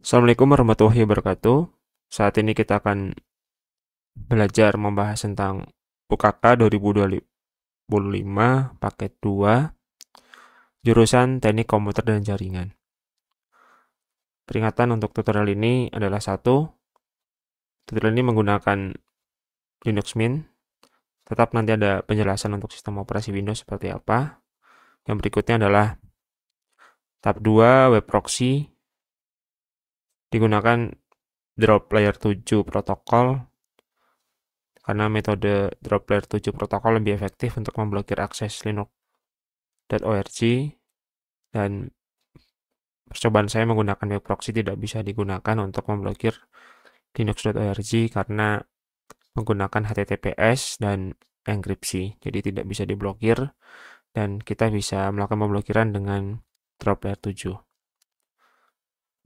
Assalamualaikum warahmatullahi wabarakatuh. Saat ini kita akan belajar membahas tentang UKK 2025 paket 2 jurusan Teknik Komputer dan Jaringan. Peringatan untuk tutorial ini adalah satu, tutorial ini menggunakan Linux Mint, tetap nanti ada penjelasan untuk sistem operasi Windows seperti apa. Yang berikutnya adalah tahap 2 web proxy, digunakan drop layer 7 protokol karena metode drop layer 7 protokol lebih efektif untuk memblokir akses linux.org, dan percobaan saya menggunakan web proxy tidak bisa digunakan untuk memblokir linux.org karena menggunakan HTTPS dan enkripsi, jadi tidak bisa diblokir dan kita bisa melakukan pemblokiran dengan drop layer 7.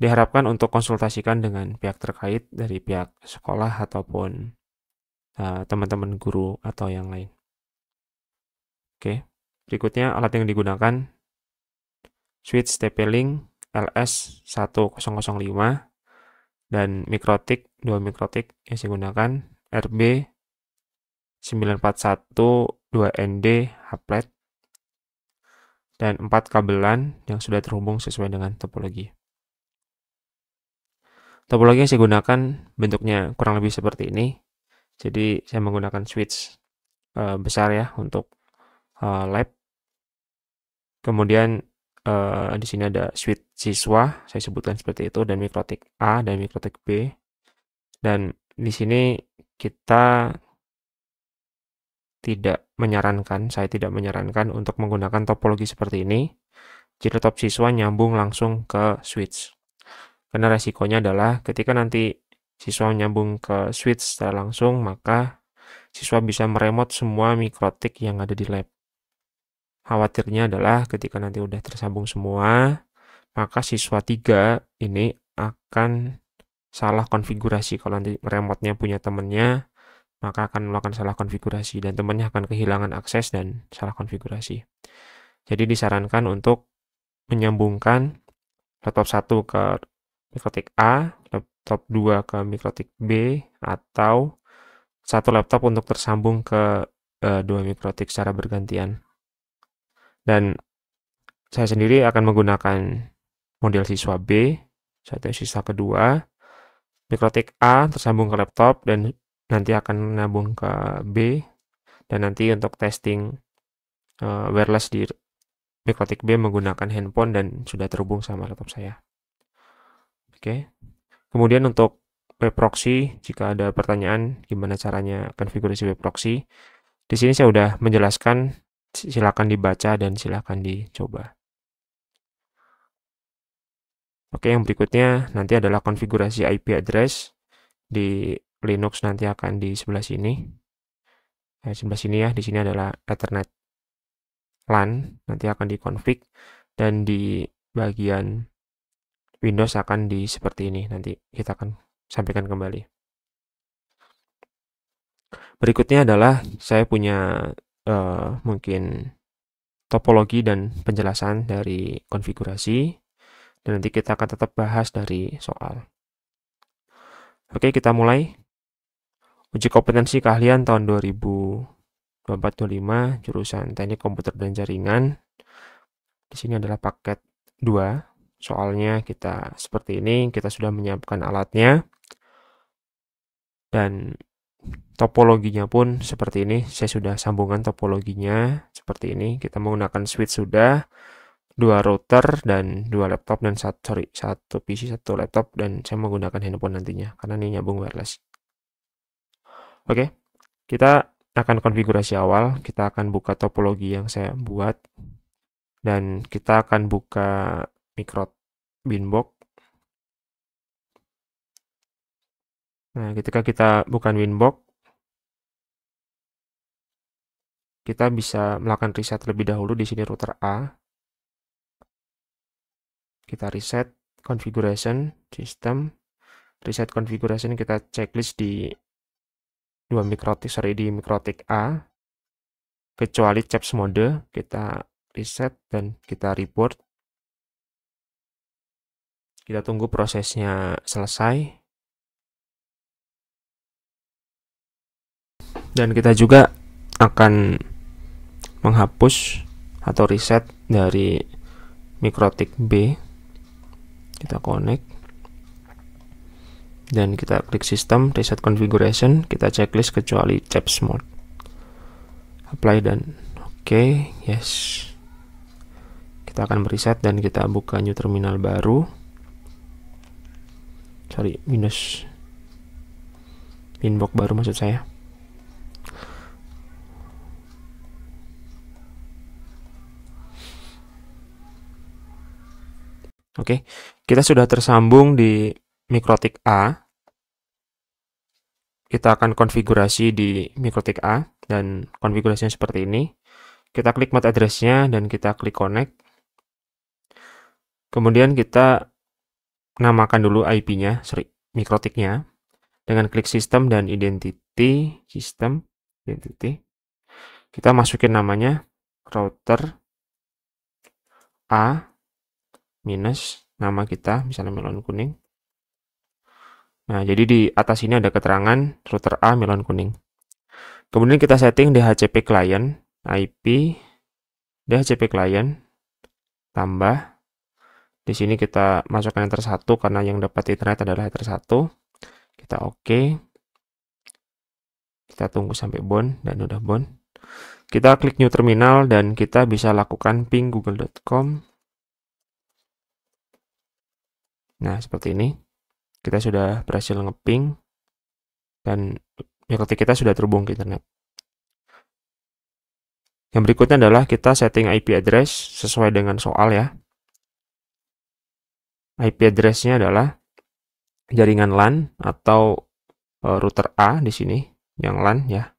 Diharapkan untuk konsultasikan dengan pihak terkait dari pihak sekolah ataupun teman-teman guru atau yang lain. Oke, berikutnya alat yang digunakan switch TP-Link LS1005 dan mikrotik 2 mikrotik yang saya gunakan RB941 2ND Haplet dan 4 kabelan yang sudah terhubung sesuai dengan topologi. Topologi yang saya gunakan bentuknya kurang lebih seperti ini. Jadi saya menggunakan switch besar ya untuk lab. Kemudian di sini ada switch siswa, saya sebutkan seperti itu, dan mikrotik A dan mikrotik B. Dan di sini saya tidak menyarankan untuk menggunakan topologi seperti ini. Jadi laptop siswa nyambung langsung ke switch. Karena resikonya adalah ketika nanti siswa nyambung ke switch secara langsung, maka siswa bisa meremot semua mikrotik yang ada di lab. Khawatirnya adalah ketika nanti udah tersambung semua, maka siswa 3 ini akan salah konfigurasi. Kalau nanti remote-nya punya temennya, maka akan melakukan salah konfigurasi dan temannya akan kehilangan akses dan salah konfigurasi. Jadi disarankan untuk menyambungkan laptop 1 ke mikrotik A, laptop 2 ke mikrotik B, atau satu laptop untuk tersambung ke 2 mikrotik secara bergantian. Dan saya sendiri akan menggunakan model siswa B, satu siswa kedua, mikrotik A tersambung ke laptop dan nanti akan nyambung ke B, dan nanti untuk testing wireless di mikrotik B menggunakan handphone dan sudah terhubung sama laptop saya. Oke. Kemudian untuk web proxy, jika ada pertanyaan gimana caranya konfigurasi web proxy, di sini saya sudah menjelaskan, silakan dibaca dan silakan dicoba. Oke, yang berikutnya nanti adalah konfigurasi IP address di Linux, nanti akan di sebelah sini. Sebelah sini ya, di sini adalah Ethernet LAN, nanti akan dikonfig, dan di bagian Windows akan di seperti ini, nanti kita akan sampaikan kembali. Berikutnya adalah saya punya mungkin topologi dan penjelasan dari konfigurasi, dan nanti kita akan tetap bahas dari soal. Oke, kita mulai. Uji kompetensi keahlian tahun 2024-25, jurusan Teknik Komputer dan Jaringan. Di sini adalah paket 2. Soalnya kita seperti ini, kita sudah menyiapkan alatnya. Dan topologinya pun seperti ini, saya sudah sambungan topologinya seperti ini. Kita menggunakan switch sudah, 2 router dan 2 laptop dan satu PC, 1 laptop, dan saya menggunakan handphone nantinya karena ini nyambung wireless. Oke, kita akan konfigurasi awal, kita akan buka topologi yang saya buat dan kita akan buka micro Winbox. Nah, ketika kita buka Winbox, kita bisa melakukan reset terlebih dahulu di sini router A. Kita reset configuration system, reset configuration, kita checklist di di mikrotik A, kecuali CHAPS mode, kita reset dan kita report. Kita tunggu prosesnya selesai. Dan kita juga akan menghapus atau reset dari Mikrotik B. Kita connect. Dan kita klik System, Reset Configuration. Kita checklist kecuali Chaps Mode. Apply dan oke, yes. Kita akan mereset dan kita buka new terminal baru. Winbox baru maksud saya. Oke, kita sudah tersambung di Mikrotik A. Kita akan konfigurasi di Mikrotik A dan konfigurasinya seperti ini. Kita klik MAC address-nya dan kita klik connect. Kemudian kita namakan dulu IP-nya, Mikrotiknya, dengan klik System dan Identity, System, Identity. Kita masukin namanya router A minus nama kita, misalnya melon kuning. Nah, jadi di atas ini ada keterangan router A melon kuning. Kemudian kita setting DHCP client, IP, DHCP client, tambah. Di sini kita masukkan enter 1 karena yang dapat internet adalah enter 1. Kita oke. Kita tunggu sampai bound dan udah bound. Kita klik new terminal dan kita bisa lakukan ping google.com. Nah, seperti ini. Kita sudah berhasil ngeping dan Mikrotik kita sudah terhubung ke internet. Yang berikutnya adalah kita setting IP address sesuai dengan soal ya. IP address-nya adalah jaringan LAN atau router A di sini, yang LAN ya.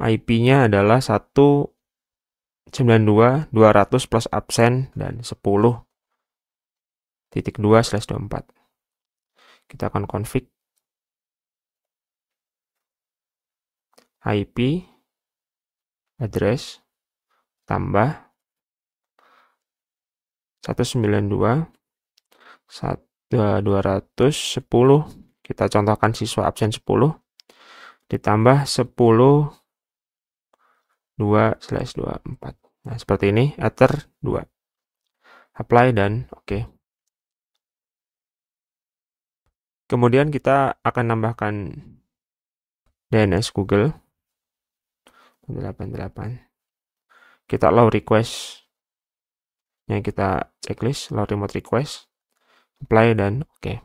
IP-nya adalah 192.200 plus absen dan 10.2/24. Kita akan config IP address tambah 192.210. Kita contohkan siswa absen 10 ditambah 10.2/24. Nah, seperti ini, enter 2. Apply dan oke. Kemudian kita akan nambahkan DNS Google 88. Kita allow request yang kita checklist, allow remote request, apply dan oke.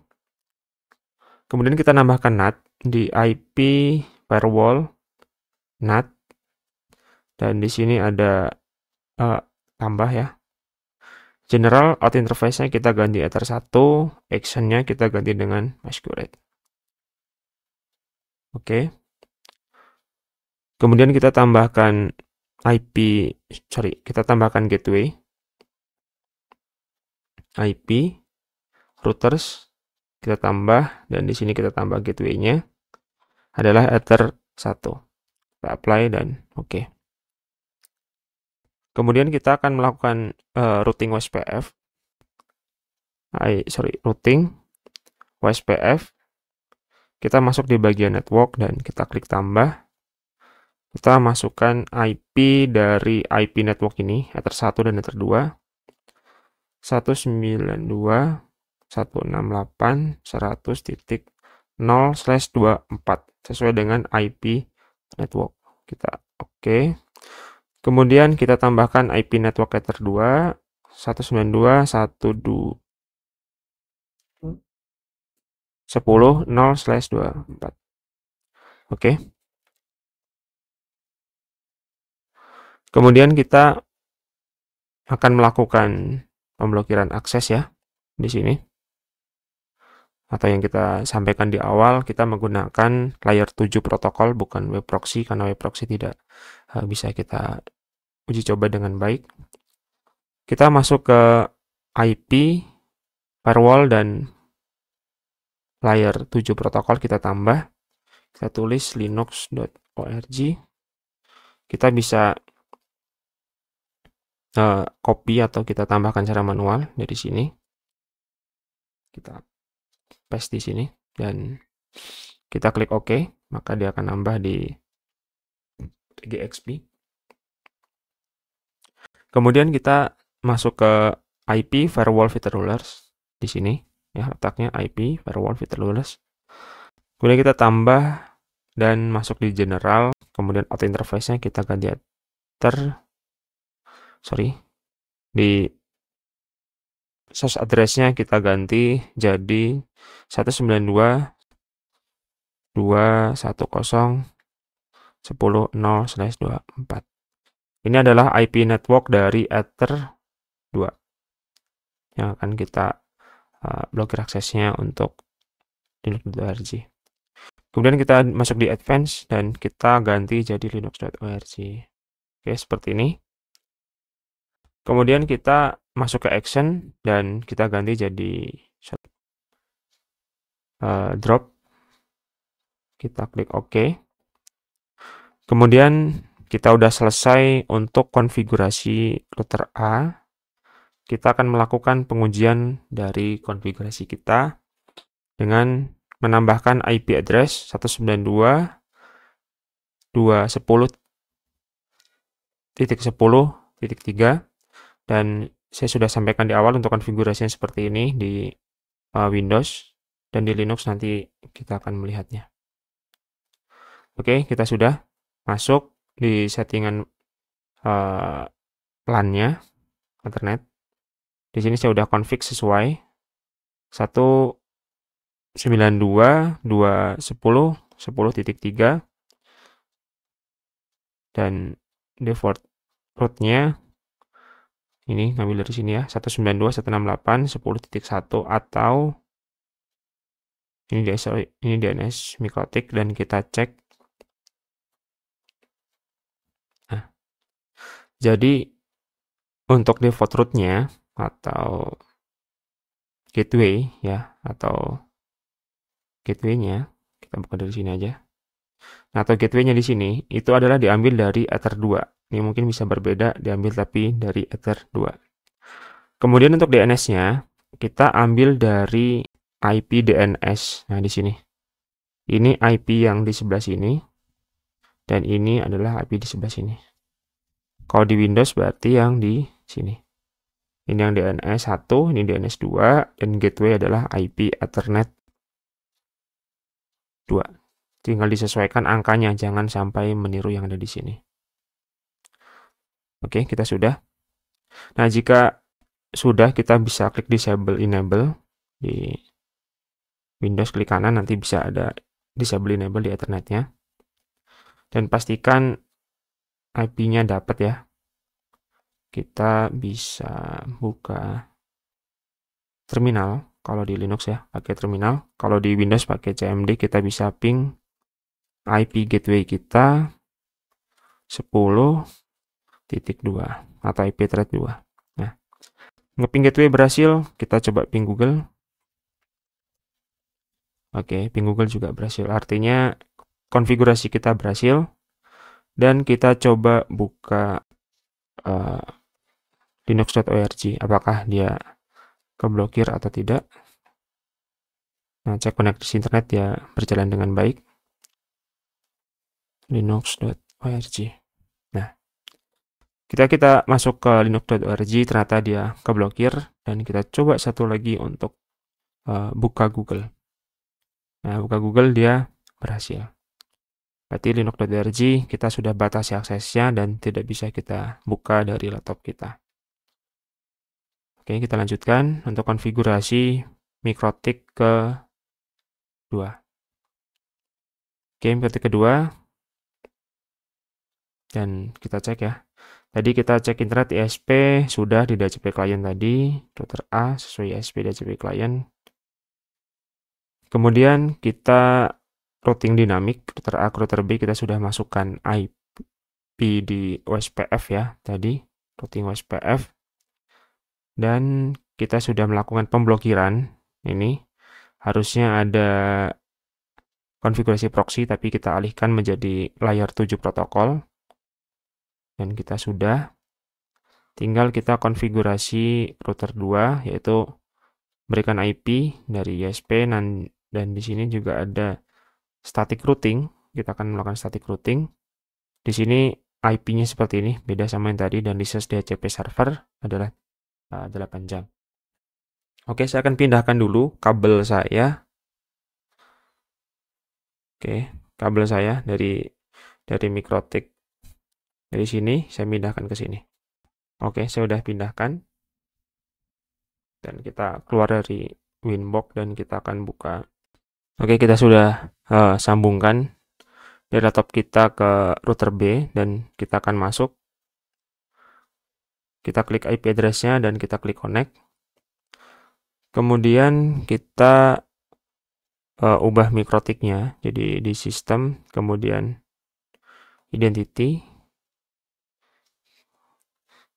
Kemudian kita nambahkan NAT di IP firewall NAT dan di sini ada tambah ya. General out interface-nya kita ganti ether 1, action-nya kita ganti dengan masquerade. Oke. Kemudian kita tambahkan kita tambahkan gateway, IP, routers, kita tambah, dan di sini kita tambah gateway-nya adalah ether 1. Kita apply dan oke. Kemudian kita akan melakukan routing WSPF. Routing WSPF. Kita masuk di bagian network dan kita klik tambah. Kita masukkan IP dari IP network ini, ether 1 dan ether 2. 192.168.100.0/24 sesuai dengan IP network. Kita oke. Kemudian kita tambahkan IP network ether 2 192.110.0/24. Oke. Kemudian kita akan melakukan pemblokiran akses ya di sini. Atau yang kita sampaikan di awal, kita menggunakan layer 7 protokol bukan web proxy karena web proxy tidak bisa kita uji coba dengan baik. Kita masuk ke IP firewall dan layer 7 protokol kita tambah. Kita tulis linux.org. Kita bisa copy atau kita tambahkan secara manual dari sini. Kita paste di sini dan kita klik OK, maka dia akan nambah di GXP. Kemudian kita masuk ke IP firewall feature rulers di sini ya, letaknya IP firewall feature rulers. Kemudian kita tambah dan masuk di general, kemudian auto interface-nya kita ganti di source address-nya kita ganti jadi 192.210.10/24. Ini adalah IP network dari Ether 2 yang akan kita blokir aksesnya untuk linux.org. Kemudian kita masuk di advance dan kita ganti jadi linux.org. Oke, seperti ini. Kemudian kita masuk ke action dan kita ganti jadi drop. Kita klik OK. Kemudian kita udah selesai untuk konfigurasi router A. Kita akan melakukan pengujian dari konfigurasi kita dengan menambahkan IP address 192.210.10.3 dan saya sudah sampaikan di awal untuk konfigurasinya seperti ini di Windows dan di Linux nanti kita akan melihatnya. Oke, kita sudah masuk di settingan LAN-nya, Ethernet. Di sini saya udah config sesuai 192.210.10.3 dan default root-nya ini ngambil dari sini ya, 192.168.10.1 atau ini DNS MikroTik dan kita cek. Nah, jadi untuk default root-nya atau gateway ya, atau gateway-nya kita buka dari sini aja. Nah, atau gateway-nya di sini itu adalah diambil dari Ether 2. Ini mungkin bisa berbeda diambil tapi dari Ether 2. Kemudian untuk DNS-nya kita ambil dari IP DNS. Nah, di sini. Ini IP yang di sebelah sini dan ini adalah IP di sebelah sini. Kalau di Windows berarti yang di sini. Ini yang DNS 1, ini DNS 2 dan gateway adalah IP Ethernet 2. Tinggal disesuaikan angkanya, jangan sampai meniru yang ada di sini. Oke, kita sudah. Nah, jika sudah, kita bisa klik disable enable di Windows, klik kanan, nanti bisa ada disable enable di Ethernetnya. Dan pastikan IP-nya dapat ya. Kita bisa buka terminal, kalau di Linux ya, pakai terminal. Kalau di Windows pakai CMD, kita bisa ping IP gateway kita 10.2 atau IP thread 2. Nah, ngeping gateway berhasil, kita coba ping Google. Oke, ping Google juga berhasil. Artinya konfigurasi kita berhasil. Dan kita coba buka linux.org. Apakah dia keblokir atau tidak. Nah, cek koneksi internet ya berjalan dengan baik. linux.org. Nah, kita masuk ke linux.org, ternyata dia keblokir, dan kita coba satu lagi untuk buka Google. Nah, buka Google dia berhasil. Berarti linux.org kita sudah batasi aksesnya dan tidak bisa kita buka dari laptop kita. Oke, kita lanjutkan untuk konfigurasi MikroTik ke 2. Oke, MikroTik kedua. Dan kita cek ya. Tadi kita cek internet ISP sudah di DHCP client tadi, router A sesuai ISP DHCP client. Kemudian kita routing dinamik, router A ke router B kita sudah masukkan IP di OSPF ya, tadi routing OSPF. Dan kita sudah melakukan pemblokiran. Ini harusnya ada konfigurasi proxy tapi kita alihkan menjadi layer 7 protokol. Dan kita sudah tinggal kita konfigurasi router 2 yaitu berikan IP dari ISP, dan di sini juga ada static routing. Kita akan melakukan static routing. Di sini IP-nya seperti ini, beda sama yang tadi, dan license DHCP server adalah 8 jam. Oke, saya akan pindahkan dulu kabel saya. Oke, kabel saya dari MikroTik. Dari sini saya pindahkan ke sini. Oke, saya sudah pindahkan. Dan kita keluar dari Winbox dan kita akan buka. Oke, kita sudah sambungkan dari laptop kita ke router B dan kita akan masuk. Kita klik IP address-nya dan kita klik connect. Kemudian kita ubah MikroTik-nya jadi di sistem, kemudian identity.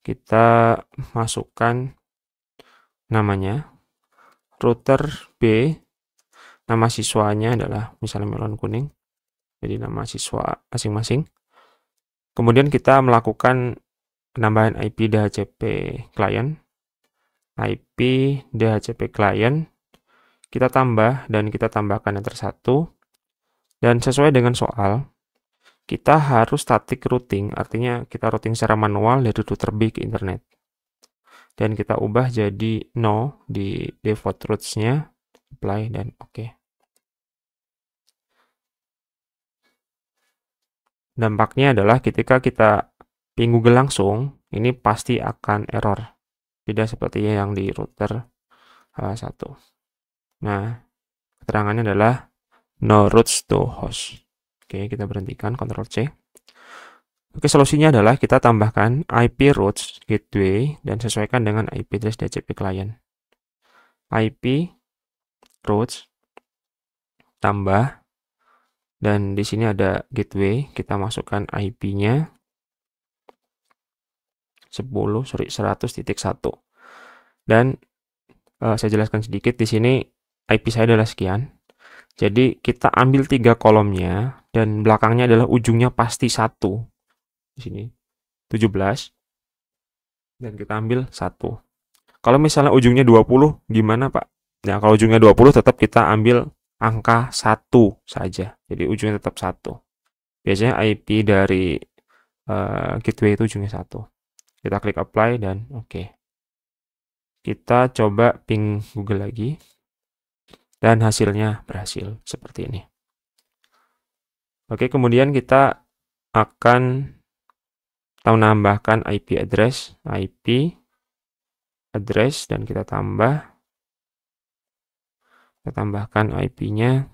Kita masukkan namanya. Router B, nama siswanya adalah misalnya melon kuning. Jadi nama siswa masing-masing. Kemudian kita melakukan penambahan IP DHCP client. IP DHCP client kita tambah dan kita tambahkan enter 1. Dan sesuai dengan soal, kita harus static routing, artinya kita routing secara manual dari router B ke internet. Dan kita ubah jadi no di default routes-nya, apply dan oke. Dampaknya adalah ketika kita ping Google langsung, ini pasti akan error. Tidak seperti yang di router 1. Nah, keterangannya adalah no routes to host. Oke, kita berhentikan, Ctrl C. Oke, solusinya adalah kita tambahkan IP routes gateway dan sesuaikan dengan IP address DHCP client. IP routes tambah, dan di sini ada gateway, kita masukkan IP-nya 100.1. Dan saya jelaskan sedikit di sini IP saya adalah sekian. Jadi kita ambil 3 kolomnya dan belakangnya adalah ujungnya pasti 1. Di sini 17 dan kita ambil 1. Kalau misalnya ujungnya 20 gimana, Pak? Nah, kalau ujungnya 20 tetap kita ambil angka 1 saja. Jadi ujungnya tetap 1. Biasanya IP dari gateway itu ujungnya 1. Kita klik apply dan oke. Kita coba ping Google lagi. Dan hasilnya berhasil seperti ini. Oke, kemudian kita akan menambahkan IP address, dan kita tambahkan IP-nya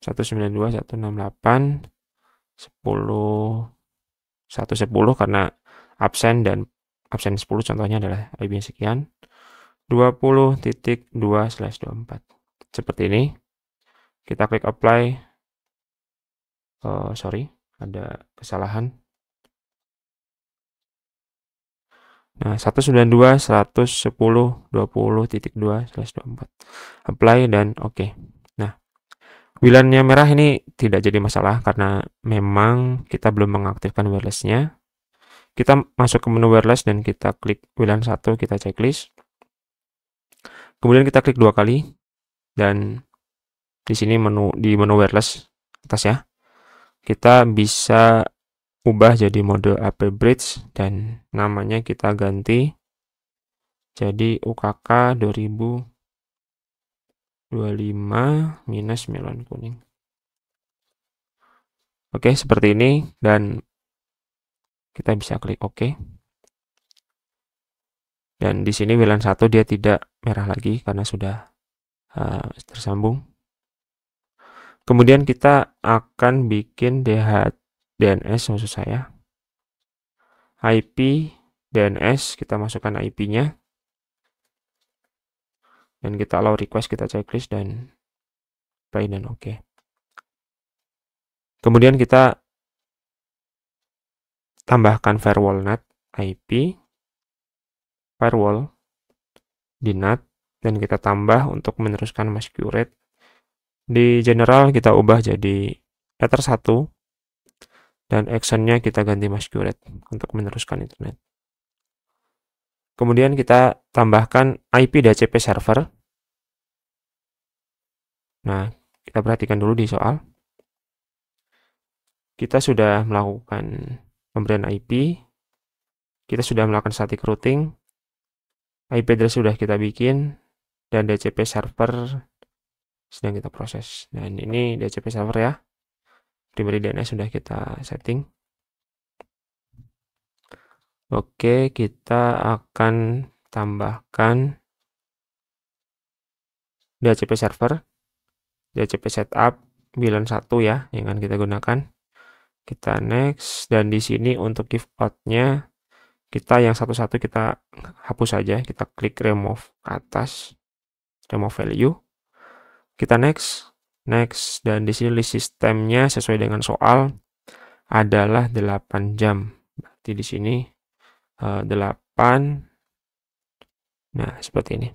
192.168.10.110 karena absen, dan absen 10 contohnya adalah IP-nya sekian. 20.2/24. Seperti ini. Kita klik apply. Sorry, ada kesalahan. Nah, 192.110.20.2/24. Apply dan oke. Nah, WLAN-nya merah ini tidak jadi masalah karena memang kita belum mengaktifkan wireless-nya. Kita masuk ke menu wireless dan kita klik WLAN 1, kita checklist. Kemudian kita klik 2 kali dan di sini di menu wireless atas ya. Kita bisa ubah jadi mode AP bridge dan namanya kita ganti jadi UKK 2025 minus melon kuning. Oke, seperti ini dan kita bisa klik OK. Dan di sini WLAN 1 dia tidak merah lagi karena sudah tersambung. Kemudian kita akan bikin DNS maksud saya. IP DNS, kita masukkan IP-nya. Dan kita allow request, kita checklist dan apply dan oke. Kemudian kita tambahkan firewall NAT IP, firewall di NAT, dan kita tambah untuk meneruskan masquerade. Di general kita ubah jadi ether 1 dan actionnya kita ganti masquerade untuk meneruskan internet. Kemudian kita tambahkan IP DHCP server. Nah, kita perhatikan dulu di soal. Kita sudah melakukan pemberian IP, kita sudah melakukan static routing, IP address sudah kita bikin, dan DHCP server sedang kita proses. Dan ini DHCP server ya. Primary DNS sudah kita setting. Oke, kita akan tambahkan DHCP server, DHCP setup 91 ya, yang akan kita gunakan. Kita next, dan di sini untuk default-nya kita yang satu-satu kita hapus saja. Kita klik remove ke atas, remove value. Kita next, next, dan di sini list sistemnya sesuai dengan soal adalah 8 jam. Berarti di sini 8. Nah, seperti ini.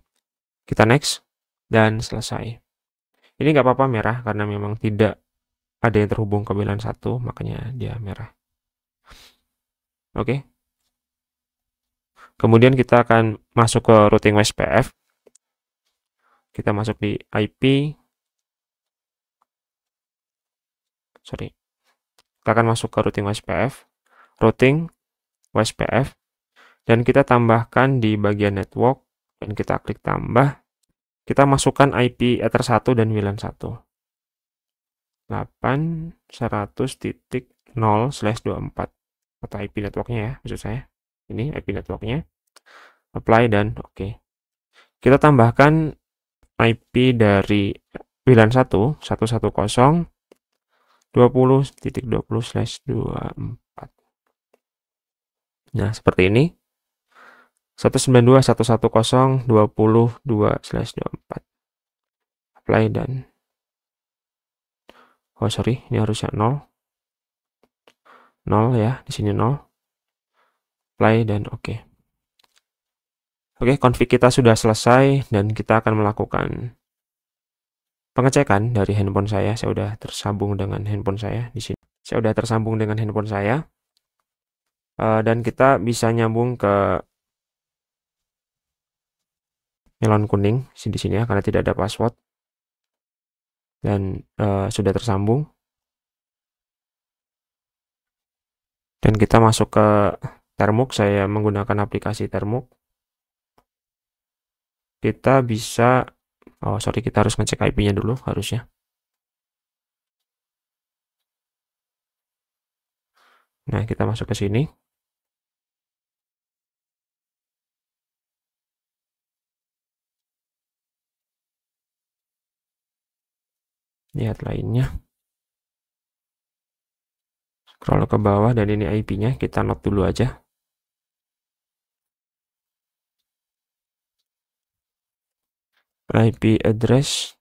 Kita next dan selesai. Ini nggak apa-apa merah karena memang tidak ada yang terhubung ke VLAN 1, makanya dia merah. Oke. Kemudian kita akan masuk ke routing WSPF. Kita masuk di IP. Sorry. Kita akan masuk ke routing WSPF. Routing WSPF. Dan kita tambahkan di bagian network. Dan kita klik tambah. Kita masukkan IP Ether 1 dan VLAN 1. 8.100.0/24. Atau IP networknya ya, maksud saya. Ini IP networknya. Apply dan oke. Kita tambahkan IP dari VLAN 1, 110.20.20/24. Nah, seperti ini. 192.110.22/24. Apply dan oh sorry, ini harusnya 0. 0 ya, di sini 0. Apply dan oke. Oke, config kita sudah selesai dan kita akan melakukan pengecekan dari handphone saya. Saya sudah tersambung dengan handphone saya di sini. Saya sudah tersambung dengan handphone saya. Dan kita bisa nyambung ke melon kuning di sini ya, karena tidak ada password. Dan sudah tersambung. Dan kita masuk ke Termux. Saya menggunakan aplikasi Termux. Kita bisa, oh sorry, kita harus ngecek IP-nya dulu harusnya. Nah, kita masuk ke sini. Lihat lainnya. Scroll ke bawah dan ini IP-nya, kita note dulu aja. IP address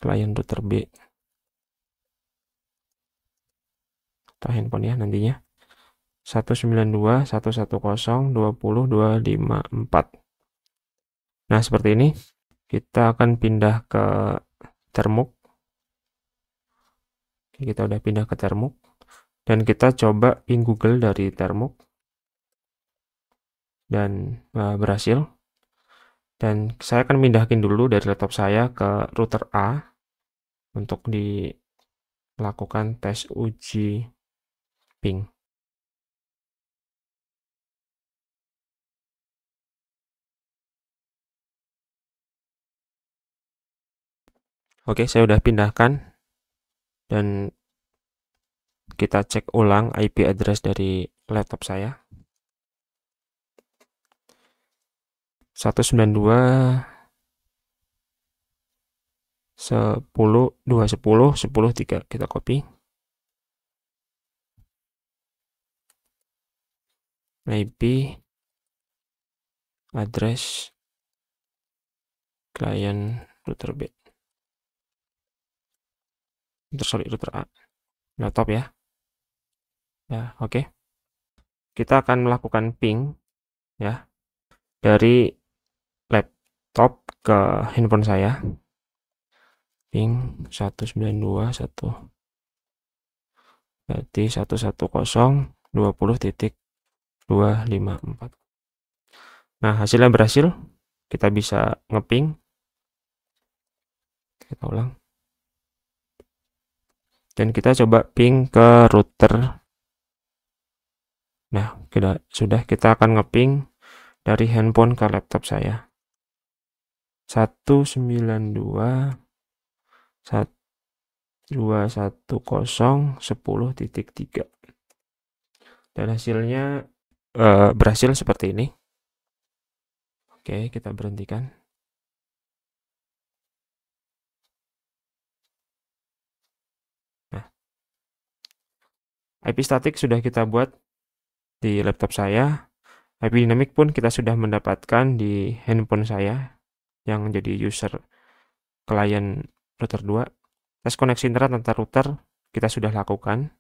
client router B atau handphone ya nantinya 192.110.20.254. Nah, seperti ini. Kita akan pindah ke Termux. Kita udah pindah ke Termux dan kita coba ping Google dari Termux dan berhasil. Dan saya akan pindahin dulu dari laptop saya ke router A untuk dilakukan tes uji ping. Oke, saya udah pindahkan dan kita cek ulang IP address dari laptop saya. 192.10.210.10.3 kita copy. IP address client router B. Sorry, router A. Laptop ya. Ya, oke. Kita akan melakukan ping ya dari laptop ke handphone saya. Ping 192.1 berarti 110 20.254. Nah, hasilnya berhasil. Kita bisa ngeping. Kita ulang. Dan kita coba ping ke router. Nah, kita akan ngeping dari handphone ke laptop saya. 192.110.10.3. Dan hasilnya berhasil seperti ini. Oke, kita berhentikan. Nah, IP static sudah kita buat di laptop saya. IP dynamic pun kita sudah mendapatkan di handphone saya yang jadi user klien router 2. Tes koneksi internet antar router kita sudah lakukan.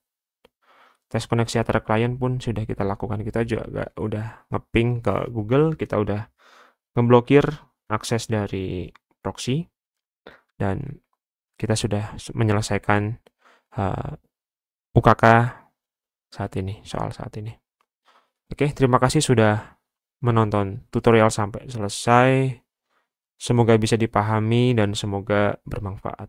Tes koneksi antar klien pun sudah kita lakukan. Kita juga udah ngeping ke Google, kita udah ngeblokir akses dari proxy, dan kita sudah menyelesaikan UKK soal saat ini. Oke, terima kasih sudah menonton tutorial sampai selesai. Semoga bisa dipahami dan semoga bermanfaat.